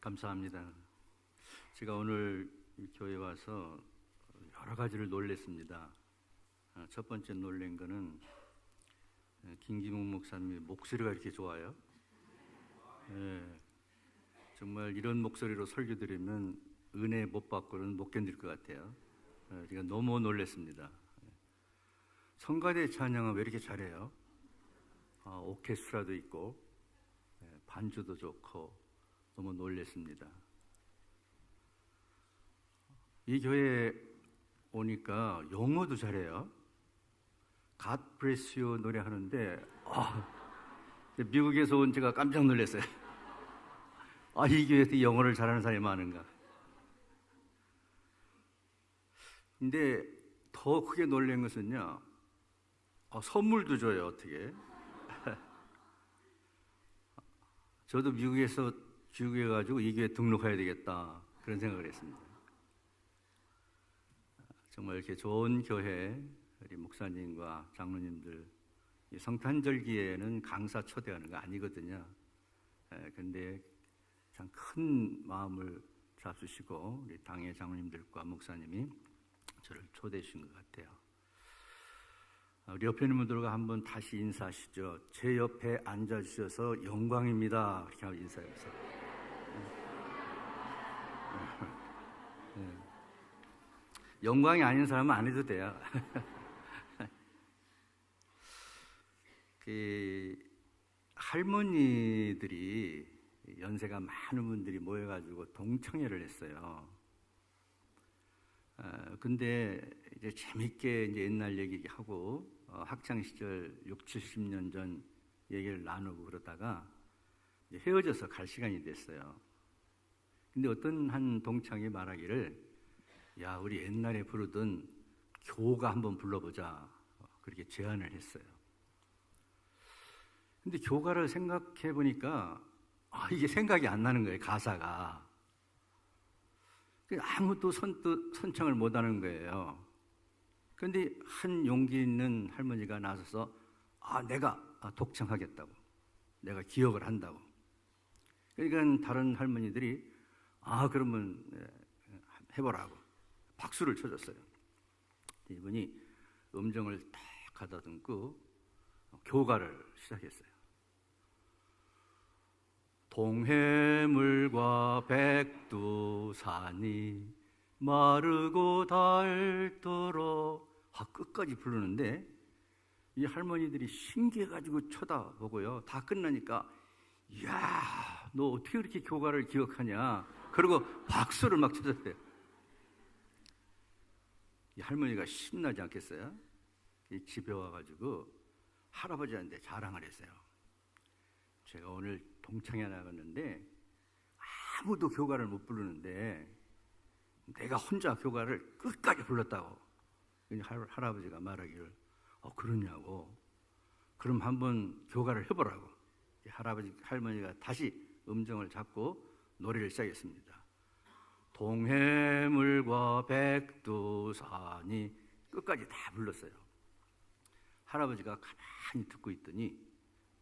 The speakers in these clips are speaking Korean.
감사합니다. 제가 오늘 이 교회 와서 여러 가지를 놀랬습니다. 첫 번째 놀란 거는 김기묵 목사님의 목소리가 이렇게 좋아요. 정말 이런 목소리로 설교 드리면 은혜 못 받고는 못 견딜 것 같아요. 제가 너무 놀랐습니다. 성가대 찬양은 왜 이렇게 잘해요? 오케스트라도 있고 반주도 좋고 너무 놀랐습니다. 이 교회에 오니까 영어도 잘해요. God bless you 노래 하는데 미국에서 온 제가 깜짝 놀랐어요. 이 교회에서 영어를 잘하는 사람이 많은가. 근데 더 크게 놀란 것은요, 선물도 줘요. 어떻게 저도 미국에서 귀국해가지고 이 교회 등록해야 되겠다 그런 생각을 했습니다. 정말 이렇게 좋은 교회 우리 목사님과 장로님들 성탄절기에는 강사 초대하는 거 아니거든요. 근데 참 큰 마음을 잡수시고 우리 당의 장로님들과 목사님이 저를 초대해 주신 것 같아요. 우리 옆에 있는 분들과 한번 다시 인사하시죠. 제 옆에 앉아주셔서 영광입니다. 이렇게 하고 인사해주세요. 영광이 아닌 사람은 안 해도 돼요. 할머니들이 연세가 많은 분들이 모여가지고 동창회를 했어요. 근데 이제 재밌게 이제 옛날 얘기하고 학창 시절 6, 70년 전 얘기를 나누고 그러다가 이제 헤어져서 갈 시간이 됐어요. 근데 어떤 한 동창이 말하기를, 야, 우리 옛날에 부르던 교가 한번 불러보자, 그렇게 제안을 했어요. 근데 교가를 생각해 보니까 이게 생각이 안 나는 거예요. 가사가 아무도 선창을 못 하는 거예요. 그런데 한 용기 있는 할머니가 나서서 내가 독창하겠다고, 내가 기억을 한다고. 그러니까 다른 할머니들이 그러면 해보라고 박수를 쳐줬어요. 이분이 음정을 딱 가다듬고 교가를 시작했어요. 동해물과 백두산이 마르고 닳도록 끝까지 부르는데 이 할머니들이 신기해가지고 쳐다보고요. 다 끝나니까 이야, 너 어떻게 그렇게 교가를 기억하냐, 그리고 박수를 막 쳐줬대요. 이 할머니가 신나지 않겠어요? 이 집에 와가지고 할아버지한테 자랑을 했어요. 제가 오늘 동창회 나갔는데 아무도 교가를 못 부르는데 내가 혼자 교가를 끝까지 불렀다고. 할아버지가 말하기를 그러냐고. 그럼 한번 교가를 해보라고. 할머니가 다시 음정을 잡고 노래를 시작했습니다. 동해물과 백두산이 끝까지 다 불렀어요. 할아버지가 가만히 듣고 있더니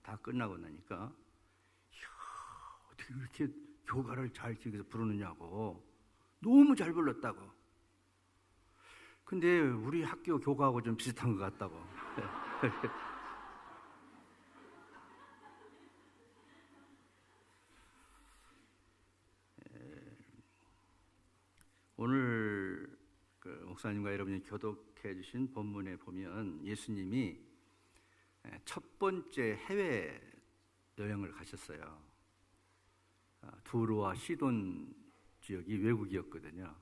다 끝나고 나니까 어떻게 그렇게 교가를 잘 기억해서 부르느냐고, 너무 잘 불렀다고. 근데 우리 학교 교가하고 좀 비슷한 것 같다고. 오늘 목사님과 여러분이 교독해 주신 본문에 보면 예수님이 첫 번째 해외 여행을 가셨어요. 두로와 시돈 지역이 외국이었거든요.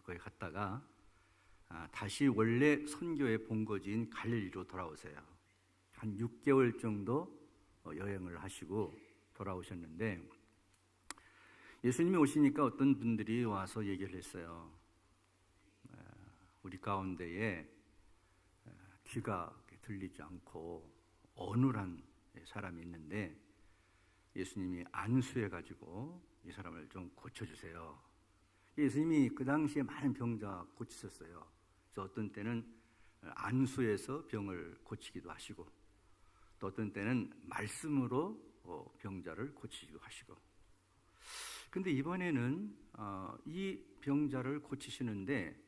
거기 갔다가 다시 원래 선교의 본거지인 갈릴리로 돌아오세요. 한 6개월 정도 여행을 하시고 돌아오셨는데, 예수님이 오시니까 어떤 분들이 와서 얘기를 했어요. 우리 가운데에 귀가 들리지 않고 어눌한 사람이 있는데 예수님이 안수해가지고 이 사람을 좀 고쳐주세요. 예수님이 그 당시에 많은 병자 고치셨어요. 그래서 어떤 때는 안수해서 병을 고치기도 하시고, 또 어떤 때는 말씀으로 병자를 고치기도 하시고. 근데 이번에는 이 병자를 고치시는데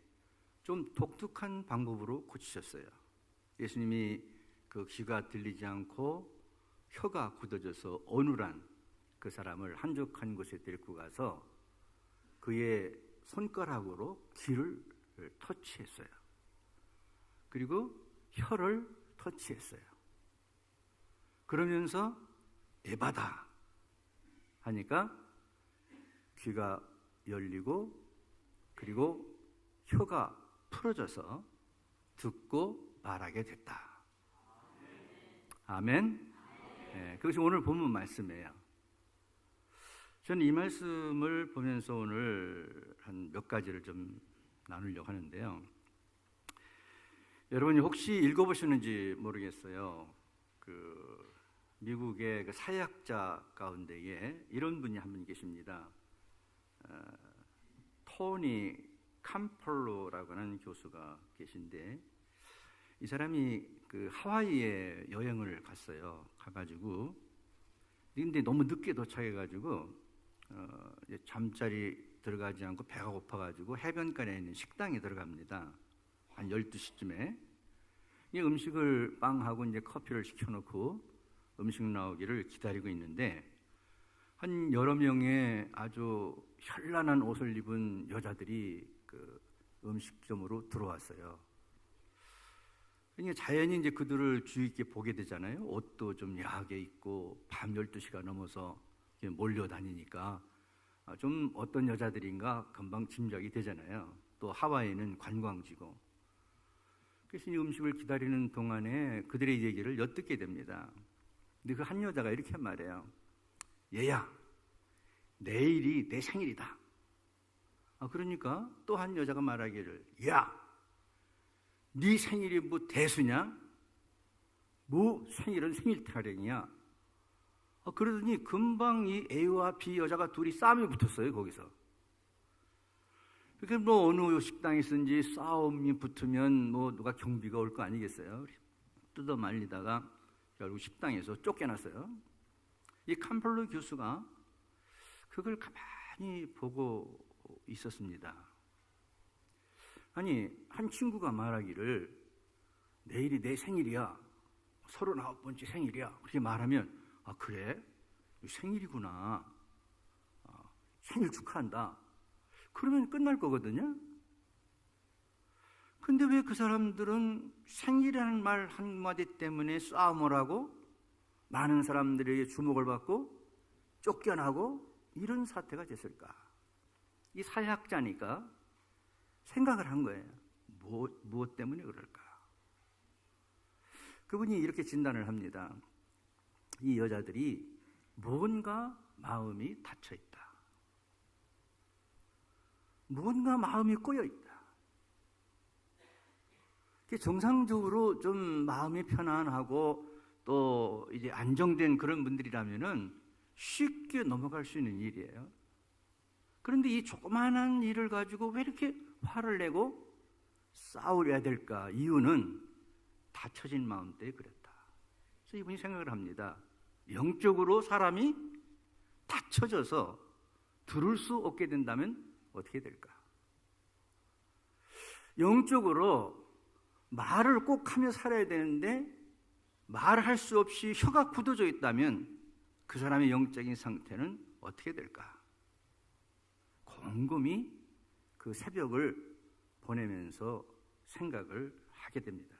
좀 독특한 방법으로 고치셨어요. 예수님이 그 귀가 들리지 않고 혀가 굳어져서 어눌한 그 사람을 한적한 곳에 데리고 가서 그의 손가락으로 귀를 터치했어요. 그리고 혀를 터치했어요. 그러면서 에바다 하니까 귀가 열리고 그리고 혀가 풀어져서 듣고 말하게 됐다. 아멘. 네, 그것이 오늘 본문 말씀이에요. 저는 이 말씀을 보면서 오늘 한 몇 가지를 좀 나누려고 하는데요. 여러분이 혹시 읽어보시는지 모르겠어요. 그 미국의 그 사회학자 가운데에 이런 분이 한 분 계십니다. 토니 캄펄로라고 하는 교수가 계신데 이 사람이 그 하와이에 여행을 갔어요. 가가지고 근데 너무 늦게 도착해가지고 잠자리 들어가지 않고 배가 고파가지고 해변가에 있는 식당에 들어갑니다. 한 12시쯤에 이 음식을 빵하고 이제 커피를 시켜놓고 음식 나오기를 기다리고 있는데 한 여러 명의 아주 현란한 옷을 입은 여자들이 그 음식점으로 들어왔어요. 그러니까 자연히 이제 그들을 주의 깊게 보게 되잖아요. 옷도 좀 야하게 입고 밤 12시가 넘어서 몰려다니니까 좀 어떤 여자들인가 금방 짐작이 되잖아요. 또 하와이는 관광지고. 그래서 이 음식을 기다리는 동안에 그들의 얘기를 엿듣게 됩니다. 근데 그 한 여자가 이렇게 말해요. 얘야, 내일이 내 생일이다. 그러니까 또 한 여자가 말하기를, 야, 네 생일이 뭐 대수냐? 뭐 생일은 생일 타령이야. 그러더니 금방 이 A와 B 여자가 둘이 싸움이 붙었어요, 거기서. 그러니까 뭐 어느 식당에서인지 싸움이 붙으면 뭐 누가 경비가 올 거 아니겠어요? 뜯어 말리다가 결국 식당에서 쫓겨났어요. 이 캄펄로 교수가 그걸 가만히 보고 있었습니다. 아니, 한 친구가 말하기를 내일이 내 생일이야. 39번째 생일이야. 그렇게 말하면 그래? 생일이구나. 생일 축하한다. 그러면 끝날 거거든요. 근데 왜 그 사람들은 생일이라는 말 한마디 때문에 싸움을 하고 많은 사람들에게 주목을 받고 쫓겨나고 이런 사태가 됐을까? 이 사회학자니까 생각을 한 거예요. 무엇 때문에 그럴까? 그분이 이렇게 진단을 합니다. 이 여자들이 뭔가 마음이 닫혀있다. 뭔가 마음이 꼬여있다. 정상적으로 좀 마음이 편안하고 또 이제 안정된 그런 분들이라면은 쉽게 넘어갈 수 있는 일이에요. 그런데 이 조그마한 일을 가지고 왜 이렇게 화를 내고 싸우려야 될까? 이유는 닫혀진 마음 때문에 그랬다. 그래서 이분이 생각을 합니다. 영적으로 사람이 닫혀져서 들을 수 없게 된다면 어떻게 될까? 영적으로 말을 꼭 하며 살아야 되는데 말할 수 없이 혀가 굳어져 있다면 그 사람의 영적인 상태는 어떻게 될까? 곰곰이 그 새벽을 보내면서 생각을 하게 됩니다.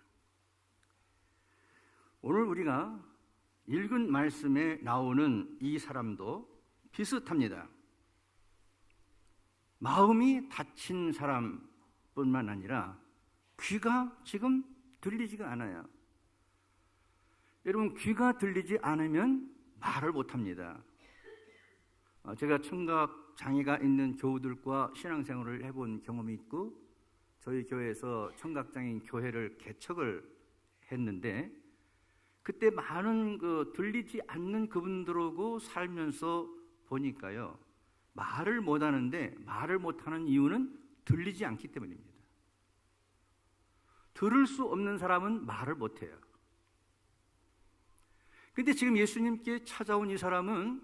오늘 우리가 읽은 말씀에 나오는 이 사람도 비슷합니다. 마음이 닫힌 사람뿐만 아니라 귀가 지금 들리지가 않아요. 여러분, 귀가 들리지 않으면 말을 못합니다. 제가 청각 장애가 있는 교우들과 신앙생활을 해본 경험이 있고 저희 교회에서 청각장애인 교회를 개척을 했는데 그때 많은 들리지 않는 그분들하고 살면서 보니까요, 말을 못하는데 말을 못하는 이유는 들리지 않기 때문입니다. 들을 수 없는 사람은 말을 못해요. 근데 지금 예수님께 찾아온 이 사람은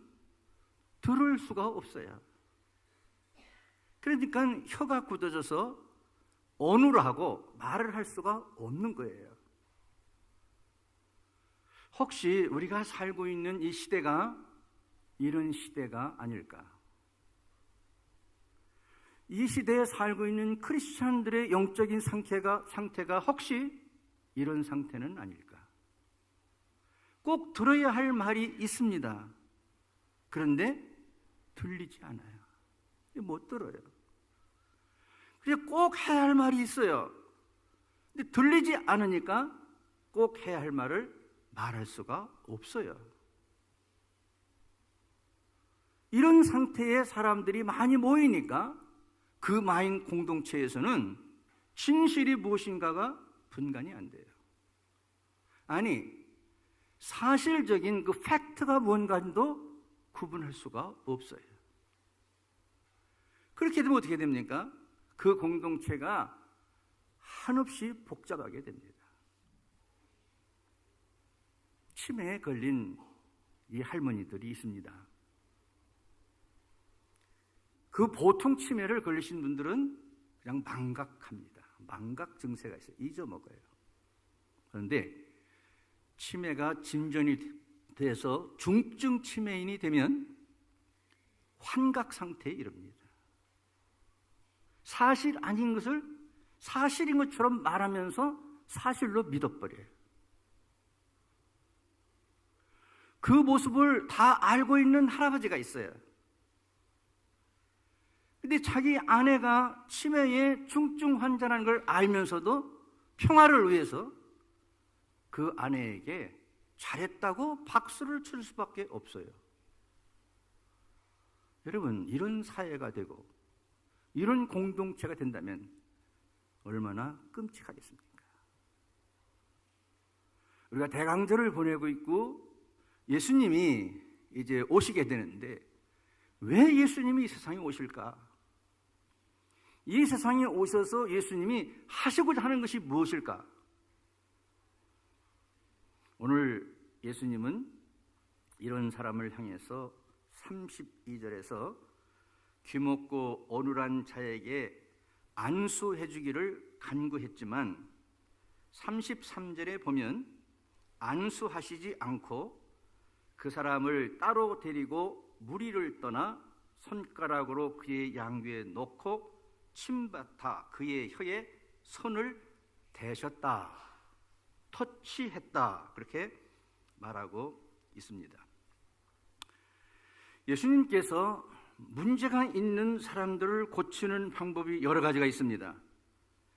들을 수가 없어요. 그러니까 혀가 굳어져서 어눌하고 말을 할 수가 없는 거예요. 혹시 우리가 살고 있는 이 시대가 이런 시대가 아닐까? 이 시대에 살고 있는 크리스찬들의 영적인 상태가 혹시 이런 상태는 아닐까? 꼭 들어야 할 말이 있습니다. 그런데 들리지 않아요. 못 들어요. 그래서 꼭 해야 할 말이 있어요. 근데 들리지 않으니까 꼭 해야 할 말을 말할 수가 없어요. 이런 상태의 사람들이 많이 모이니까 그 마인 공동체에서는 진실이 무엇인가가 분간이 안 돼요. 아니, 사실적인 그 팩트가 뭔가도 구분할 수가 없어요. 그렇게 되면 어떻게 됩니까? 그 공동체가 한없이 복잡하게 됩니다. 치매에 걸린 이 할머니들이 있습니다. 그 보통 치매를 걸리신 분들은 그냥 망각합니다. 망각 증세가 있어요. 잊어먹어요. 그런데 치매가 진전이 돼서 중증 치매인이 되면 환각 상태에 이릅니다. 사실 아닌 것을 사실인 것처럼 말하면서 사실로 믿어버려요. 그 모습을 다 알고 있는 할아버지가 있어요. 근데 자기 아내가 치매의 중증 환자라는 걸 알면서도 평화를 위해서 그 아내에게 잘했다고 박수를 칠 수밖에 없어요. 여러분, 이런 사회가 되고 이런 공동체가 된다면 얼마나 끔찍하겠습니까? 우리가 대강절을 보내고 있고 예수님이 이제 오시게 되는데 왜 예수님이 이 세상에 오실까? 이 세상에 오셔서 예수님이 하시고자 하는 것이 무엇일까? 오늘 예수님은 이런 사람을 향해서 32절에서 귀먹고 어눌한 자에게 안수해 주기를 간구했지만 33절에 보면 안수하시지 않고 그 사람을 따로 데리고 무리를 떠나 손가락으로 그의 양귀에 놓고 침뱉어 그의 혀에 손을 대셨다, 터치했다, 그렇게 말하고 있습니다. 예수님께서 문제가 있는 사람들을 고치는 방법이 여러 가지가 있습니다.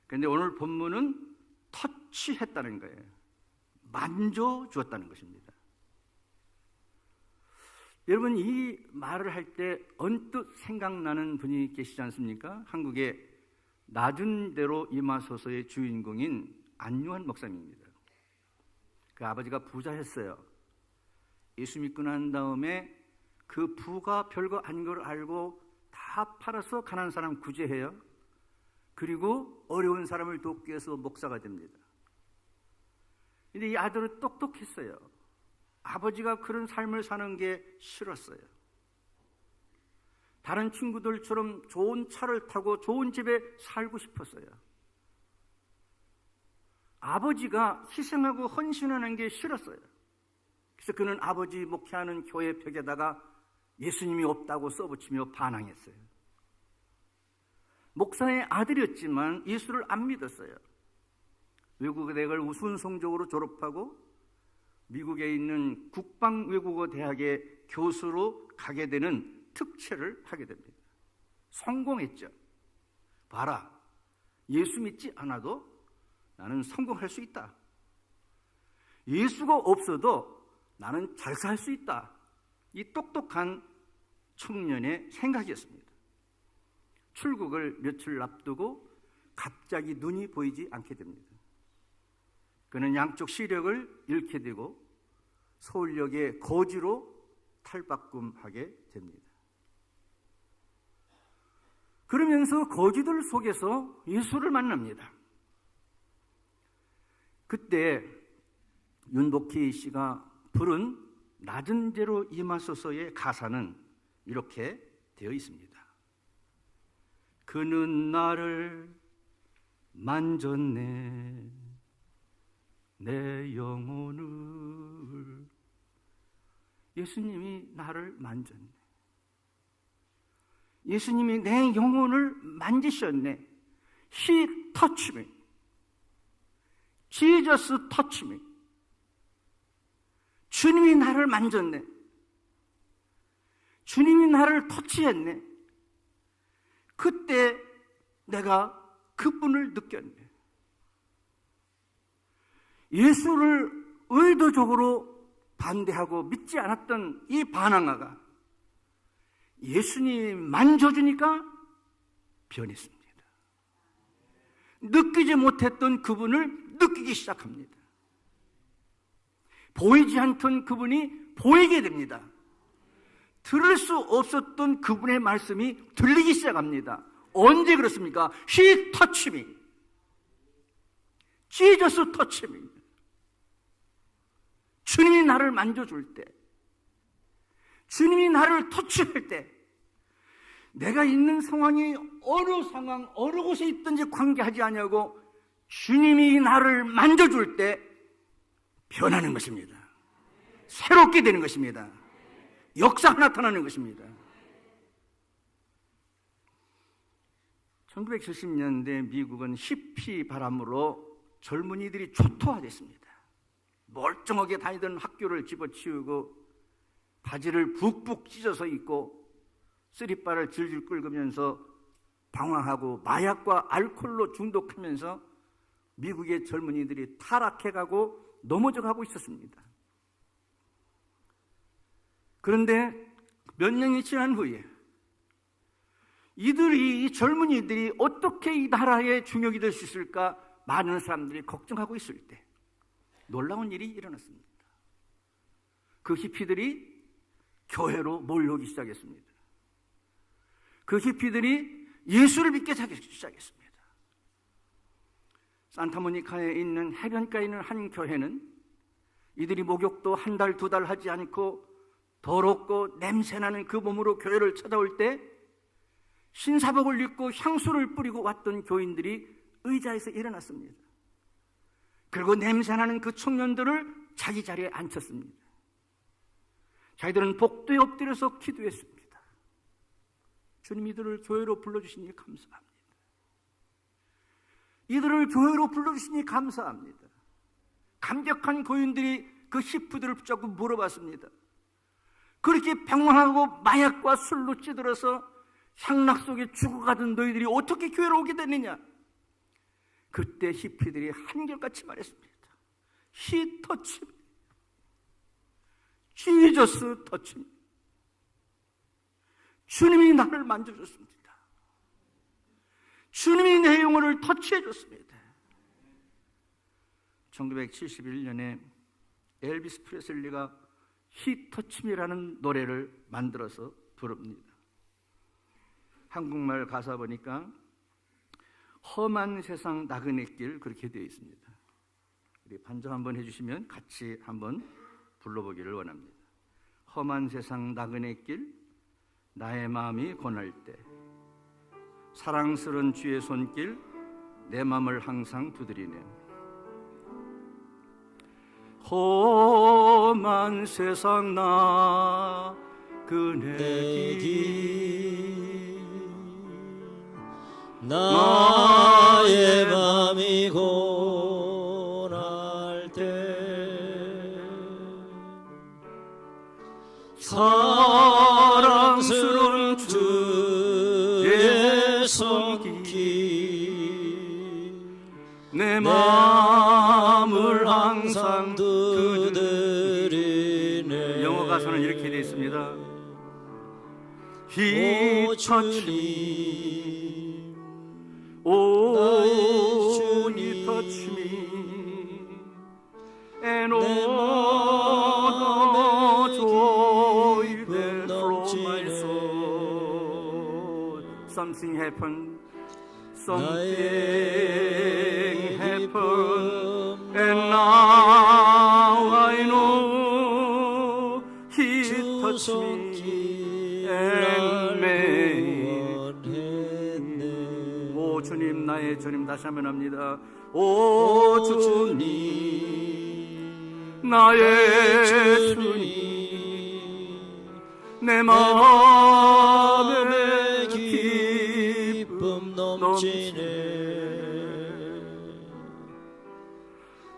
그런데 오늘 본문은 터치했다는 거예요. 만져주었다는 것입니다. 여러분, 이 말을 할 때 언뜻 생각나는 분이 계시지 않습니까? 한국의 낮은 대로 임하소서의 주인공인 안유한 목사님입니다. 그 아버지가 부자였어요. 예수 믿고 난 다음에 그 부가 별거 아닌 걸 알고 다 팔아서 가난한 사람 구제해요. 그리고 어려운 사람을 돕기 위해서 목사가 됩니다. 근데 이 아들은 똑똑했어요. 아버지가 그런 삶을 사는 게 싫었어요. 다른 친구들처럼 좋은 차를 타고 좋은 집에 살고 싶었어요. 아버지가 희생하고 헌신하는 게 싫었어요. 그래서 그는 아버지 목회하는 교회 벽에다가 예수님이 없다고 써붙이며 반항했어요. 목사의 아들이었지만 예수를 안 믿었어요. 외국 대학을 우수한 성적으로 졸업하고 미국에 있는 국방외국어 대학의 교수로 가게 되는 특채를 하게 됩니다. 성공했죠. 봐라, 예수 믿지 않아도 나는 성공할 수 있다. 예수가 없어도 나는 잘 살 수 있다. 이 똑똑한 청년의 생각이었습니다. 출국을 며칠 앞두고 갑자기 눈이 보이지 않게 됩니다. 그는 양쪽 시력을 잃게 되고 서울역의 거지로 탈바꿈하게 됩니다. 그러면서 거지들 속에서 예수를 만납니다. 그때 윤복희 씨가 부른 낮은 대로 임하소서의 가사는 이렇게 되어 있습니다. 그는 나를 만졌네. 내 영혼을. 예수님이 나를 만졌네. 예수님이 내 영혼을 만지셨네. He touched me. Jesus touched me. 주님이 나를 만졌네. 주님이 나를 터치했네. 그때 내가 그분을 느꼈네. 예수를 의도적으로 반대하고 믿지 않았던 이 바나나가 예수님 만져주니까 변했습니다. 느끼지 못했던 그분을 느끼기 시작합니다. 보이지 않던 그분이 보이게 됩니다. 들을 수 없었던 그분의 말씀이 들리기 시작합니다. 언제 그렇습니까? He touched me. Jesus touched me. 주님이 나를 만져줄 때, 주님이 나를 터치할 때, 내가 있는 상황이 어느 상황, 어느 곳에 있든지 관계하지 않냐고 주님이 나를 만져줄 때 변하는 것입니다. 새롭게 되는 것입니다. 역사가 나타나는 것입니다. 1970년대 미국은 히피 바람으로 젊은이들이 초토화됐습니다. 멀쩡하게 다니던 학교를 집어치우고 바지를 북북 찢어서 입고 쓰리바를 질질 끓으면서 방황하고 마약과 알코올로 중독하면서 미국의 젊은이들이 타락해가고 넘어져가고 있었습니다. 그런데 몇 년이 지난 후에 이 젊은이들이 어떻게 이 나라의 중역이 될 수 있을까 많은 사람들이 걱정하고 있을 때 놀라운 일이 일어났습니다. 그 히피들이 교회로 몰려오기 시작했습니다. 그 히피들이 예수를 믿기 시작했습니다. 산타모니카에 있는 해변가에 있는 한 교회는 이들이 목욕도 한 달, 두 달 하지 않고 더럽고 냄새나는 그 몸으로 교회를 찾아올 때 신사복을 입고 향수를 뿌리고 왔던 교인들이 의자에서 일어났습니다. 그리고 냄새나는 그 청년들을 자기 자리에 앉혔습니다. 자기들은 복도에 엎드려서 기도했습니다. 주님, 이들을 교회로 불러주시니 감사합니다. 이들을 교회로 불러주시니 감사합니다. 감격한 교인들이 그 히프들을 붙잡고 물어봤습니다. 그렇게 방황하고 마약과 술로 찌들어서 향락 속에 죽어가던 너희들이 어떻게 교회로 오게 됐느냐? 그때 히피들이 한결같이 말했습니다. He touched me. Jesus touched me. 주님이 나를 만져줬습니다. 주님이 내 영혼을 터치해줬습니다. 1971년에 엘비스 프레슬리가 He touched me라는 노래를 만들어서 부릅니다. 한국말 가사 보니까 험한 세상 나그네 길 그렇게 되어 있습니다. 우리 반주 한번 해주시면 같이 한번 불러보기를 원합니다. 험한 세상 나그네 길 나의 마음이 고날 때 사랑스러운 주의 손길 내 마음을 항상 두드리네. 험한 세상 나그네 길 나의 맘이 고날 때 사랑스러운 주의 손길 내 마음을 항상 두드리네. 영어 가사는 이렇게 되어 있습니다. He touched me. Oh, He touched me. And all the joy that from my soul. Something happened. Something happened. And now I know He touched me and made me. 나의 주님. 다시 한번 합니다. 오 주님, 나의 주님, 내 마음에 기쁨 넘치네.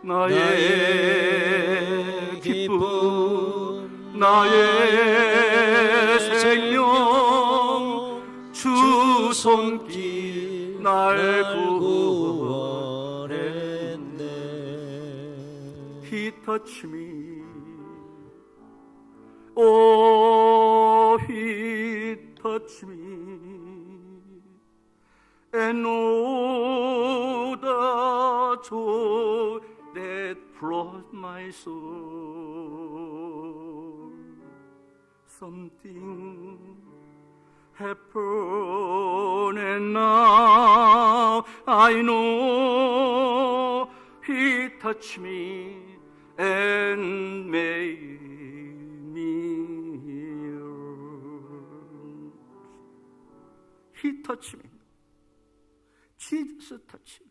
나의 기쁨, 나의 생명, 주 손길 날 구원했네. He touched me, oh He touched me, and oh the joy that brought my soul. Something happened and now I know He touched me and made me yours. He touched me. Jesus touched me.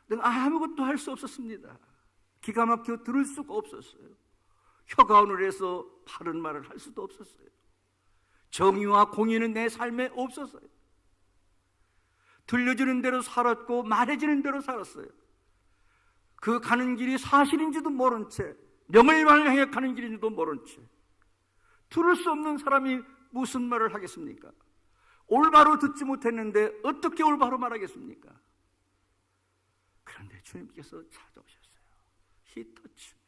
내가 아무것도 할 수 없었습니다. 기가 막혀 들을 수가 없었어요. 혀가 오늘에서 바른 말을 할 수도 없었어요. 정의와 공의는 내 삶에 없었어요. 들려지는 대로 살았고 말해지는 대로 살았어요. 그 가는 길이 사실인지도 모른 채, 명을만을 향해 가는 길인지도 모른 채, 들을 수 없는 사람이 무슨 말을 하겠습니까? 올바로 듣지 못했는데 어떻게 올바로 말하겠습니까? 그런데 주님께서 찾아오셨어요. He touched me.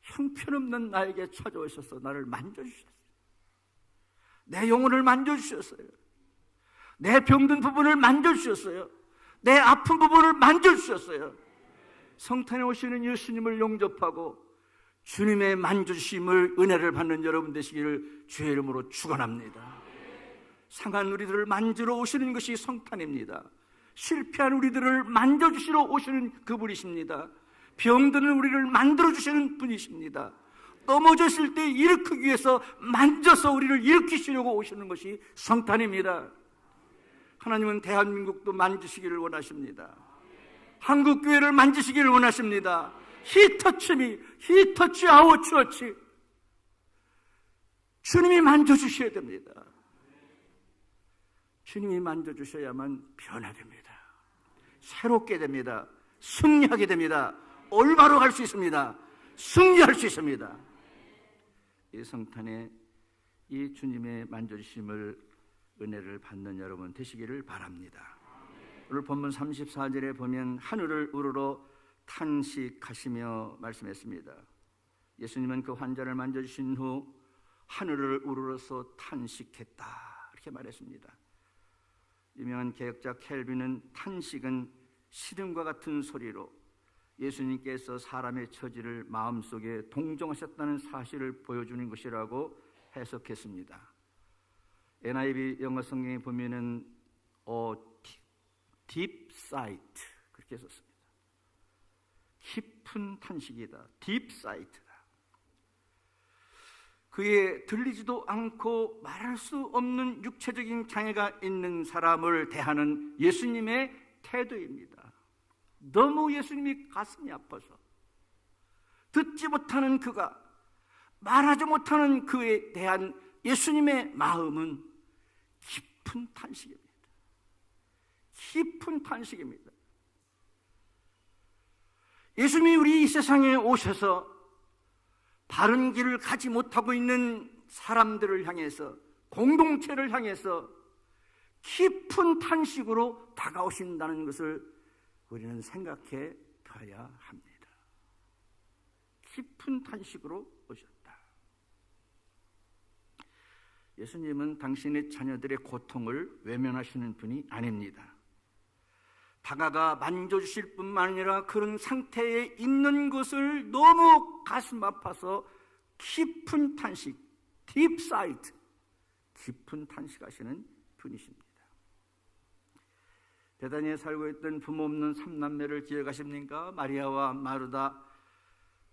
형편없는 나에게 찾아오셔서 나를 만져주셨어요. 내 영혼을 만져주셨어요. 내 병든 부분을 만져주셨어요. 내 아픈 부분을 만져주셨어요. 성탄에 오시는 예수님을 영접하고 주님의 만져주심을, 은혜를 받는 여러분 되시기를 주의 이름으로 축원합니다. 상한 우리들을 만지러 오시는 것이 성탄입니다. 실패한 우리들을 만져주시러 오시는 그분이십니다. 병드는 우리를 만들어주시는 분이십니다. 넘어졌을 때 일으키기 위해서 만져서 우리를 일으키시려고 오시는 것이 성탄입니다. 하나님은 대한민국도 만지시기를 원하십니다. 한국교회를 만지시기를 원하십니다. He touched me, He touched our church. 주님이 만져주셔야 됩니다. 주님이 만져주셔야만 변화됩니다. 새롭게 됩니다. 승리하게 됩니다. 올바로 갈 수 있습니다. 승리할 수 있습니다. 이 성탄에 이 주님의 만져주심을, 은혜를 받는 여러분 되시기를 바랍니다. 오늘 본문 34절에 보면 하늘을 우러러 탄식하시며 말씀했습니다. 예수님은 그 환자를 만져주신 후 하늘을 우러러서 탄식했다, 이렇게 말했습니다. 유명한 개혁자 켈빈은 탄식은 시름과 같은 소리로 예수님께서 사람의 처지를 마음속에 동정하셨다는 사실을 보여주는 것이라고 해석했습니다. NIV 영어 성경에 보면은 deep sight 그렇게 썼습니다. 깊은 탄식이다. deep sight다. 그의 들리지도 않고 말할 수 없는 육체적인 장애가 있는 사람을 대하는 예수님의 태도입니다. 너무 예수님이 가슴이 아파서 듣지 못하는 그가, 말하지 못하는 그에 대한 예수님의 마음은 깊은 탄식입니다. 깊은 탄식입니다. 예수님이 우리 이 세상에 오셔서 바른 길을 가지 못하고 있는 사람들을 향해서, 공동체를 향해서 깊은 탄식으로 다가오신다는 것을 우리는 생각해 봐야 합니다. 깊은 탄식으로 오셨다. 예수님은 당신의 자녀들의 고통을 외면하시는 분이 아닙니다. 다가가 만져주실 뿐만 아니라 그런 상태에 있는 것을 너무 가슴 아파서 깊은 탄식, deep sight, 깊은 탄식하시는 분이십니다. 베다니에 살고 있던 부모 없는 삼남매를 기억하십니까? 마리아와 마르다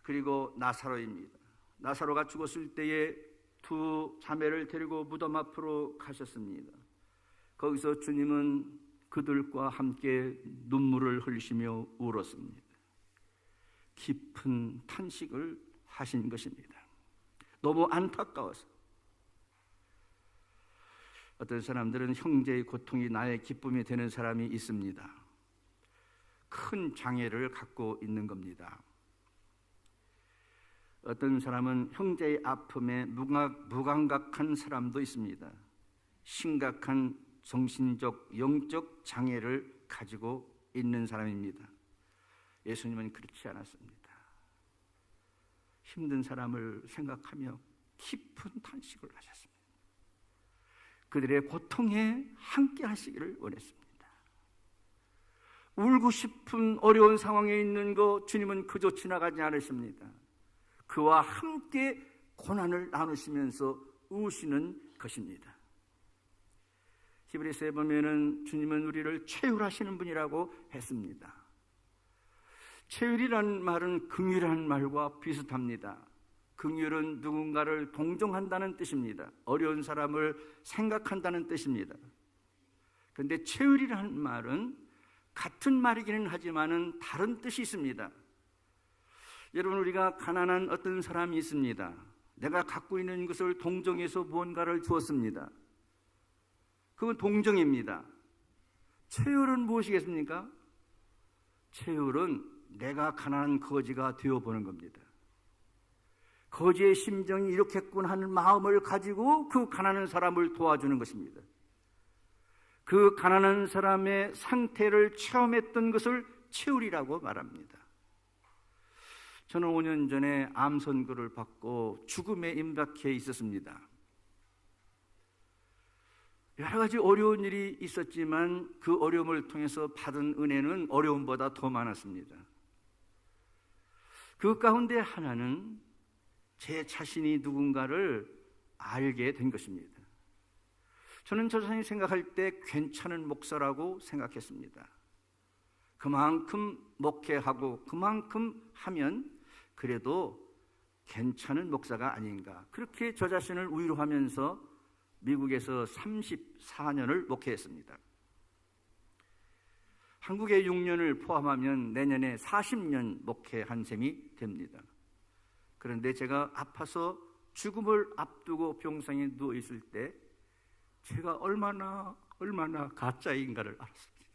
그리고 나사로입니다. 나사로가 죽었을 때에 두 자매를 데리고 무덤 앞으로 가셨습니다. 그 거기서 주님은 그들과 함께 눈물을 흘리시며 울었습니다. 깊은 탄식을 하신 것입니다. 너무 안타까워서. 어떤 사람들은 형제의 고통이 나의 기쁨이 되는 사람이 있습니다. 큰 장애를 갖고 있는 겁니다. 어떤 사람은 형제의 아픔에 무감각한 사람도 있습니다. 심각한 정신적, 영적 장애를 가지고 있는 사람입니다. 예수님은 그렇지 않았습니다. 힘든 사람을 생각하며 깊은 탄식을 하셨습니다. 그들의 고통에 함께 하시기를 원했습니다. 울고 싶은 어려운 상황에 있는 거 주님은 그저 지나가지 않으십니다. 그와 함께 고난을 나누시면서 우시는 것입니다. 히브리서에 보면은 주님은 우리를 채울하시는 분이라고 했습니다. 채울이라는 말은 긍휼이라는 말과 비슷합니다. 긍휼은 누군가를 동정한다는 뜻입니다. 어려운 사람을 생각한다는 뜻입니다. 그런데 채울이라는 말은 같은 말이기는 하지만은 다른 뜻이 있습니다. 여러분, 우리가 가난한 어떤 사람이 있습니다. 내가 갖고 있는 것을 동정해서 무언가를 주었습니다. 그건 동정입니다. 채울은 무엇이겠습니까? 채울은 내가 가난한 거지가 되어보는 겁니다. 거지의 심정이 이렇겠군 하는 마음을 가지고 그 가난한 사람을 도와주는 것입니다. 그 가난한 사람의 상태를 체험했던 것을 채울이라고 말합니다. 저는 5년 전에 암 선고를 받고 죽음에 임박해 있었습니다. 여러 가지 어려운 일이 있었지만 그 어려움을 통해서 받은 은혜는 어려움보다 더 많았습니다. 그 가운데 하나는 제 자신이 누군가를 알게 된 것입니다. 저는 저 자신이 생각할 때 괜찮은 목사라고 생각했습니다. 그만큼 목회하고 그만큼 하면 그래도 괜찮은 목사가 아닌가, 그렇게 저 자신을 위로하면서 미국에서 34년을 목회했습니다. 한국에 6년을 포함하면 내년에 40년 목회한 셈이 됩니다. 그런데 제가 아파서 죽음을 앞두고 병상에 누워있을 때 제가 얼마나 가짜인가를 알았습니다.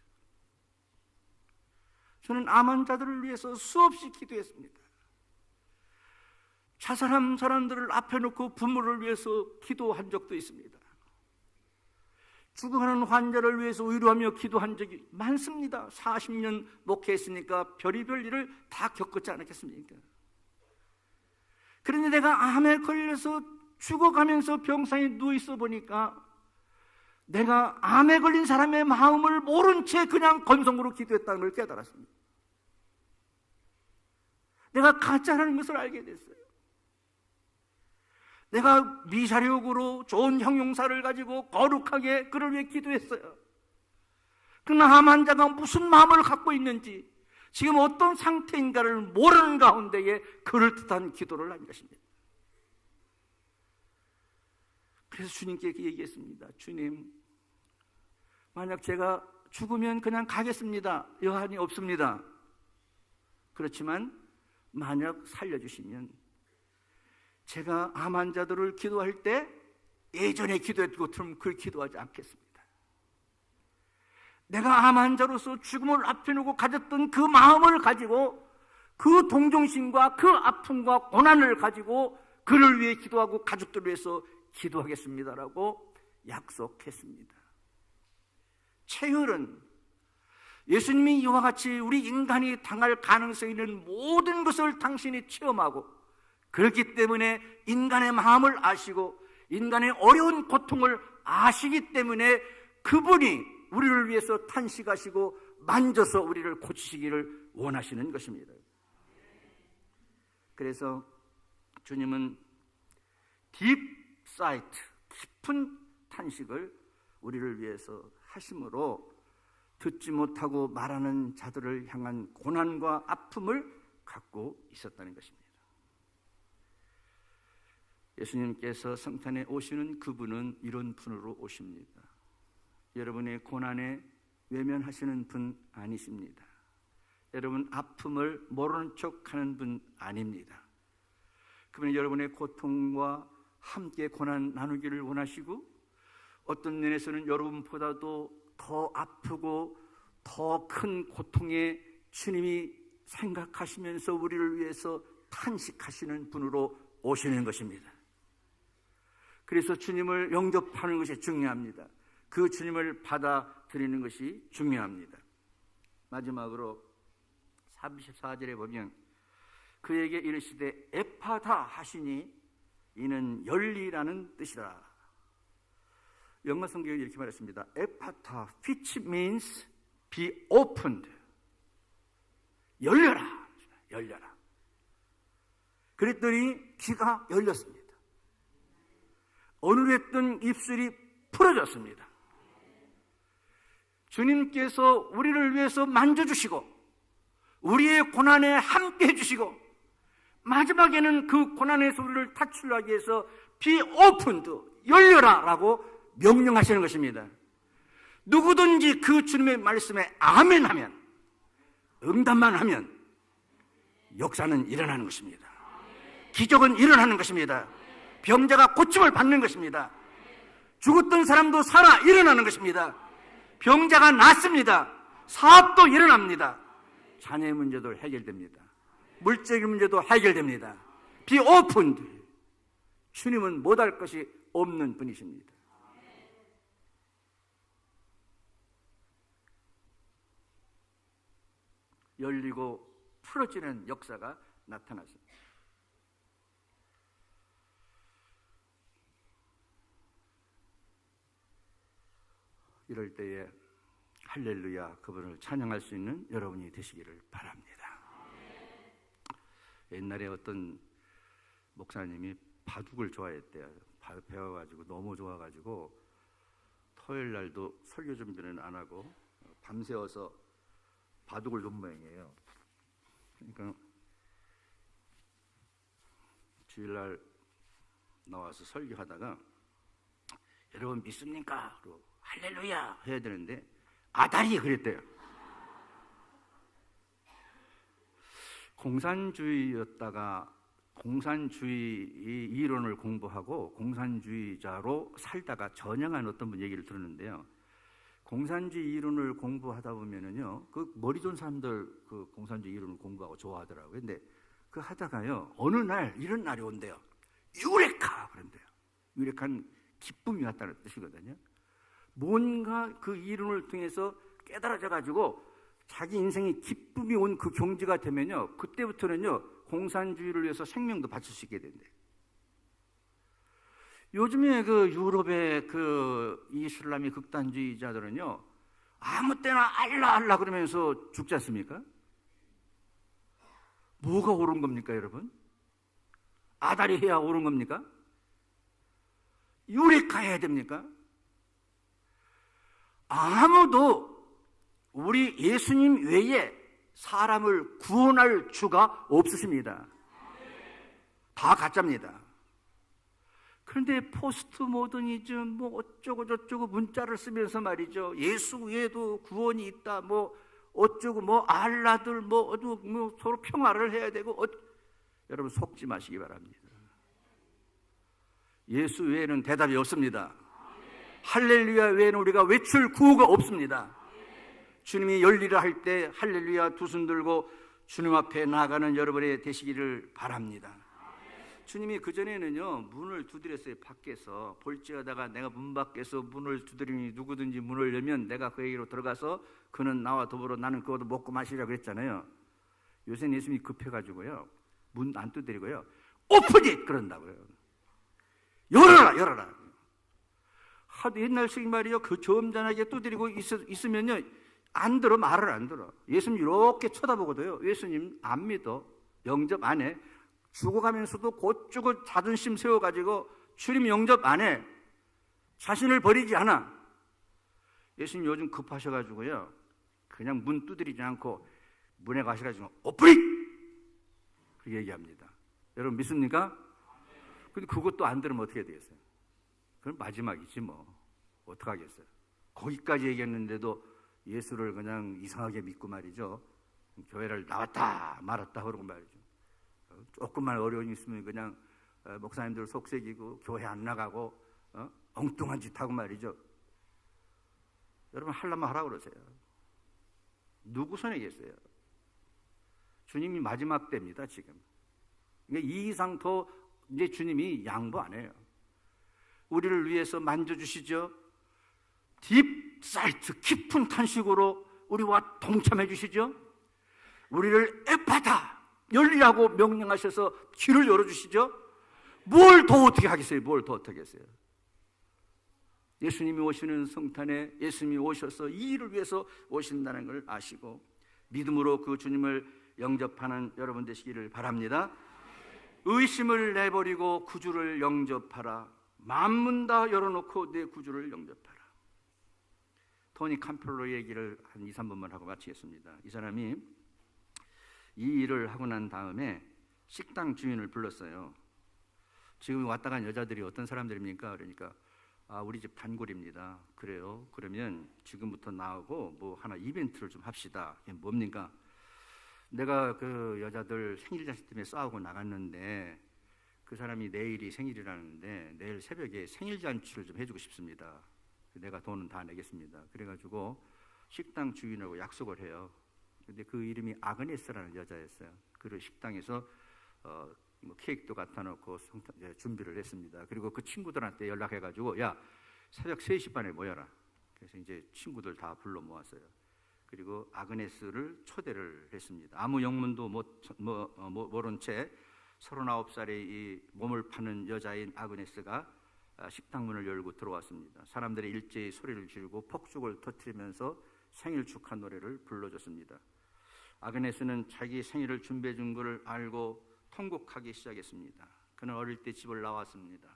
저는 암 환자들을 위해서 수없이 기도했습니다. 자살한 사람들을 앞에 놓고 부모를 위해서 기도한 적도 있습니다. 죽어가는 환자를 위해서 위로하며 기도한 적이 많습니다. 40년 목회했으니까 별의별 일을 다 겪었지 않았겠습니까? 그런데 내가 암에 걸려서 죽어가면서 병상에 누워있어 보니까 내가 암에 걸린 사람의 마음을 모른 채 그냥 건성으로 기도했다는 걸 깨달았습니다. 내가 가짜라는 것을 알게 됐어요. 내가 미사력으로 좋은 형용사를 가지고 거룩하게 그를 위해 기도했어요. 그러나 암 환자가 무슨 마음을 갖고 있는지, 지금 어떤 상태인가를 모르는 가운데에 그럴듯한 기도를 한 것입니다. 그래서 주님께 얘기했습니다. 주님, 만약 제가 죽으면 그냥 가겠습니다. 여한이 없습니다. 그렇지만 만약 살려주시면 제가 암 환자들을 기도할 때 예전에 기도했던 것처럼 그걸 기도하지 않겠습니다. 내가 암 환자로서 죽음을 앞에 놓고 가졌던 그 마음을 가지고, 그 동정심과 그 아픔과 고난을 가지고 그를 위해 기도하고 가족들을 위해서 기도하겠습니다라고 약속했습니다. 채혈은 예수님이 이와 같이 우리 인간이 당할 가능성이 있는 모든 것을 당신이 체험하고, 그렇기 때문에 인간의 마음을 아시고 인간의 어려운 고통을 아시기 때문에 그분이 우리를 위해서 탄식하시고 만져서 우리를 고치시기를 원하시는 것입니다. 그래서 주님은 딥사이트, 깊은 탄식을 우리를 위해서 하심으로 듣지 못하고 말하는 자들을 향한 고난과 아픔을 갖고 있었다는 것입니다. 예수님께서 성탄에 오시는 그분은 이런 분으로 오십니다. 여러분의 고난에 외면하시는 분 아니십니다. 여러분 아픔을 모르는 척하는 분 아닙니다. 그분은 여러분의 고통과 함께 고난 나누기를 원하시고, 어떤 면에서는 여러분보다도 더 아프고 더 큰 고통에 주님이 생각하시면서 우리를 위해서 탄식하시는 분으로 오시는 것입니다. 그래서 주님을 영접하는 것이 중요합니다. 그 주님을 받아들이는 것이 중요합니다. 마지막으로 34절에 보면 그에게 이르시되 에파다 하시니 이는 열리라는 뜻이라. 영어 성경에 이렇게 말했습니다. 에파타, which means be opened. 열려라, 열려라. 그랬더니 귀가 열렸습니다. 어눌했던 입술이 풀어졌습니다. 주님께서 우리를 위해서 만져주시고 우리의 고난에 함께 해주시고, 마지막에는 그 고난에서 우리를 탈출하기 위해서 be opened, 열려라 라고 명령하시는 것입니다. 누구든지 그 주님의 말씀에 아멘하면, 응답만 하면 역사는 일어나는 것입니다. 기적은 일어나는 것입니다. 병자가 고침을 받는 것입니다. 죽었던 사람도 살아 일어나는 것입니다. 병자가 낫습니다. 사업도 일어납니다. 자녀의 문제도 해결됩니다. 물질의 문제도 해결됩니다. be opened. 주님은 못할 것이 없는 분이십니다. 열리고 풀어지는 역사가 나타났습니다. 이럴 때에 할렐루야, 그분을 찬양할 수 있는 여러분이 되시기를 바랍니다. 옛날에 어떤 목사님이 바둑을 좋아했대요. 배워가지고 너무 좋아가지고 토요일 날도 설교 준비는 안 하고 밤새워서 바둑을 놓은 모양이에요. 그러니까 주일날 나와서 설교하다가 여러분 믿습니까? 그러고 할렐루야 해야 되는데 아다리 그랬대요. 공산주의였다가 공산주의 이론을 공부하고 공산주의자로 살다가 전향한 어떤 분 얘기를 들었는데요. 공산주의 이론을 공부하다 보면은요, 그 머리 좋은 사람들 그 공산주의 이론을 공부하고 좋아하더라고요. 근데 그 하다가요, 어느 날 이런 날이 온대요. 유레카 그런대요. 유레카는 기쁨이 왔다는 뜻이거든요. 뭔가 그 이론을 통해서 깨달아져 가지고 자기 인생에 기쁨이 온 그 경지가 되면요, 그때부터는요 공산주의를 위해서 생명도 바칠 수 있게 된대요. 요즘에 그 유럽의 그 이슬람의 극단주의자들은요, 아무 때나 알라 그러면서 죽지 않습니까? 뭐가 옳은 겁니까, 여러분? 아다리 해야 옳은 겁니까? 유레카 해야 됩니까? 아무도 우리 예수님 외에 사람을 구원할 주가 없으십니다. 다 가짜입니다. 그런데 포스트 모더니즘 뭐 어쩌고 저쩌고 문자를 쓰면서 말이죠, 예수 외에도 구원이 있다, 뭐 어쩌고 뭐 알라들 뭐 서로 평화를 해야 되고 여러분 속지 마시기 바랍니다. 예수 외에는 대답이 없습니다. 할렐루야 외에는 우리가 외출 구호가 없습니다. 주님이 열리라 할 때 할렐루야 두 손 들고 주님 앞에 나아가는 여러분이 되시기를 바랍니다. 주님이 그전에는요 문을 두드렸어요. 밖에서 볼지어다가 내가 문 밖에서 문을 두드리니 누구든지 문을 열면 내가 그에게로 들어가서 그는 나와 더불어 나는 그것도 먹고 마시라 그랬잖아요. 요새는 예수님이 급해가지고요 문 안 두드리고요 오픈 잇 그런다고요. 열어라. 하도 옛날식 말이요, 그 점잖하게 두드리고 있으면요 안 들어, 말을 안 들어. 예수님 이렇게 쳐다보거든요. 예수님 안 믿어, 영접 안 해. 죽어가면서도 곧죽을 자존심 세워가지고 주님 영접 안 해. 자신을 버리지 않아. 예수님 요즘 급하셔가지고요 그냥 문 두드리지 않고 문에 가셔가지고 오프잇 그렇게 얘기합니다. 여러분 믿습니까? 근데 그것도 안 들으면 어떻게 되겠어요? 그럼 마지막이지 뭐 어떡하겠어요. 거기까지 얘기했는데도 예수를 그냥 이상하게 믿고 말이죠. 교회를 나왔다 말았다 그러고 말이죠. 조금만 어려움이 있으면 그냥 목사님들 속색이고 교회 안 나가고 엉뚱한 짓 하고 말이죠. 여러분 하려면 하라고 그러세요. 누구 손에 계세요? 주님이 마지막 때입니다 지금. 그러니까 이 이상 더 이제 주님이 양보 안 해요. 우리를 위해서 만져주시죠. 딥 사이트 깊은 탄식으로 우리와 동참해 주시죠. 우리를 에파다 열리라고 명령하셔서 길을 열어주시죠. 뭘 더 어떻게 하겠어요? 뭘 더 어떻게 하겠어요? 예수님이 오시는 성탄에 예수님이 오셔서 이 일을 위해서 오신다는 걸 아시고 믿음으로 그 주님을 영접하는 여러분 되시기를 바랍니다. 의심을 내버리고 구주를 영접하라. 만문 다 열어놓고 내 구주를 영접하라. 토니 캠플러 얘기를 한 2, 3분만 하고 마치겠습니다. 이 사람이 이 일을 하고 난 다음에 식당 주인을 불렀어요. 지금 왔다 간 여자들이 어떤 사람들입니까? 그러니까 우리 집 단골입니다. 그래요? 그러면 지금부터 나오고 뭐 하나 이벤트를 좀 합시다. 이게 뭡니까? 내가 그 여자들 생일 잔치 때문에 싸우고 나갔는데 그 사람이 내일이 생일이라는데 내일 새벽에 생일 잔치를 좀 해주고 싶습니다. 내가 돈은 다 내겠습니다. 그래가지고 식당 주인하고 약속을 해요. 근데 그 이름이 아그네스라는 여자였어요. 그 식당에서 뭐 케이크도 갖다 놓고 준비를 했습니다. 그리고 그 친구들한테 연락해가지고 야 새벽 3시 반에 모여라. 그래서 이제 친구들 다 불러 모았어요. 그리고 아그네스를 초대를 했습니다. 아무 영문도 모른 채 39살의 이 몸을 파는 여자인 아그네스가 식당 문을 열고 들어왔습니다. 사람들이 일제히 소리를 지르고 폭죽을 터뜨리면서 생일 축하 노래를 불러줬습니다. 아그네스는 자기 생일을 준비해 준 것을 알고 통곡하기 시작했습니다. 그는 어릴 때 집을 나왔습니다.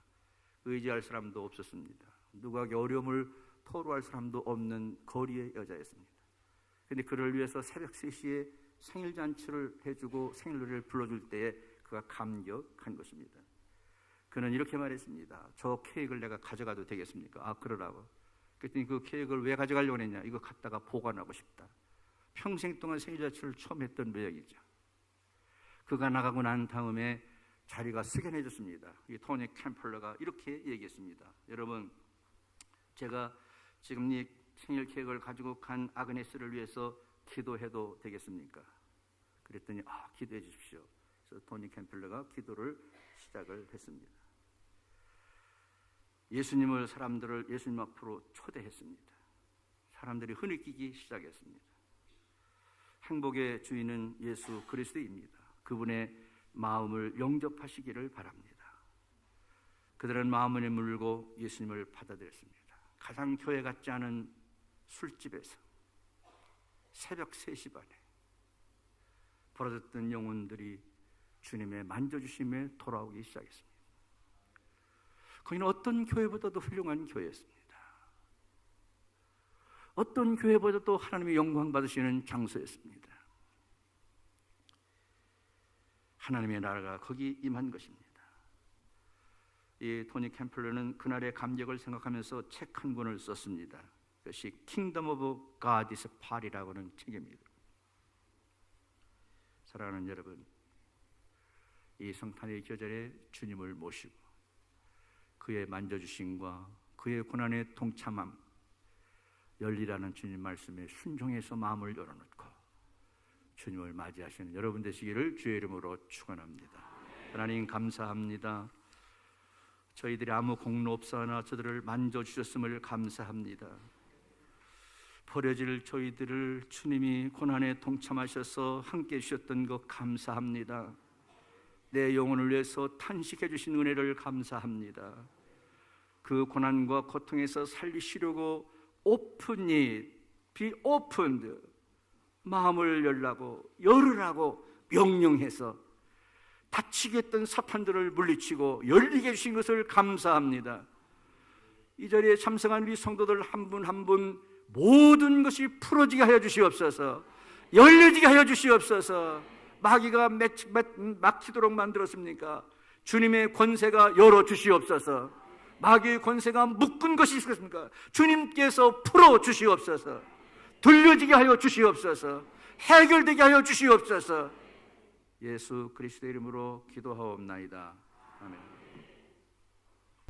의지할 사람도 없었습니다. 누구에게 어려움을 토로할 사람도 없는 거리의 여자였습니다. 그런데 그를 위해서 새벽 3시에 생일 잔치를 해주고 생일 노래를 불러줄 때에 그가 감격한 것입니다. 그는 이렇게 말했습니다. 저 케이크를 내가 가져가도 되겠습니까? 그러라고. 그랬더니 그 케이크를 왜 가져가려고 했냐? 이거 갖다가 보관하고 싶다. 평생 동안 생일 잔치를 처음 했던 모양이죠. 그가 나가고 난 다음에 자리가 숙연해졌습니다. 이 토니 캠플러가 이렇게 얘기했습니다. 여러분, 제가 지금 이 생일 케이크를 가지고 간 아그네스를 위해서 기도해도 되겠습니까? 그랬더니 기도해 주십시오. 그래서 토니 캠플러가 기도를 시작을 했습니다. 예수님을 사람들을 예수님 앞으로 초대했습니다. 사람들이 흐느끼기 시작했습니다. 행복의 주인은 예수 그리스도입니다. 그분의 마음을 영접하시기를 바랍니다. 그들은 마음을 물고 예수님을 받아들였습니다. 가장 교회 같지 않은 술집에서 새벽 3시 반에 벌어졌던 영혼들이 주님의 만져주심에 돌아오기 시작했습니다. 거기는 어떤 교회보다도 훌륭한 교회였습니다. 어떤 교회보다도 하나님의 영광 받으시는 장소였습니다. 하나님의 나라가 거기 임한 것입니다. 이 토니 캠플러는 그날의 감격을 생각하면서 책 한 권을 썼습니다. 그것이 Kingdom of God is Party라고 하는 책입니다. 사랑하는 여러분, 이 성탄의 계절에 주님을 모시고 그의 만져주심과 그의 고난의 동참함, 열리라는 주님 말씀에 순종해서 마음을 열어놓고 주님을 맞이하시는 여러분 되시기를 주의 이름으로 축원합니다. 하나님 감사합니다. 저희들이 아무 공로 없사오나 저들을 만져주셨음을 감사합니다. 버려질 저희들을 주님이 고난에 동참하셔서 함께 해주셨던 것 감사합니다. 내 영혼을 위해서 탄식해 주신 은혜를 감사합니다. 그 고난과 고통에서 살리시려고 open be opened, 마음을 열으라고 명령해서 닫히게 했던 사탄들을 물리치고 열리게 해주신 것을 감사합니다. 이 자리에 참석한 우리 성도들 한 분 한 분 모든 것이 풀어지게 하여 주시옵소서. 열려지게 하여 주시옵소서. 마귀가 막히도록 만들었습니까? 주님의 권세가 열어 주시옵소서. 마귀의 권세가 묶은 것이 있겠습니까? 주님께서 풀어 주시옵소서. 들려지게 하여 주시옵소서. 해결되게 하여 주시옵소서. 예수 그리스도의 이름으로 기도하옵나이다. 아멘.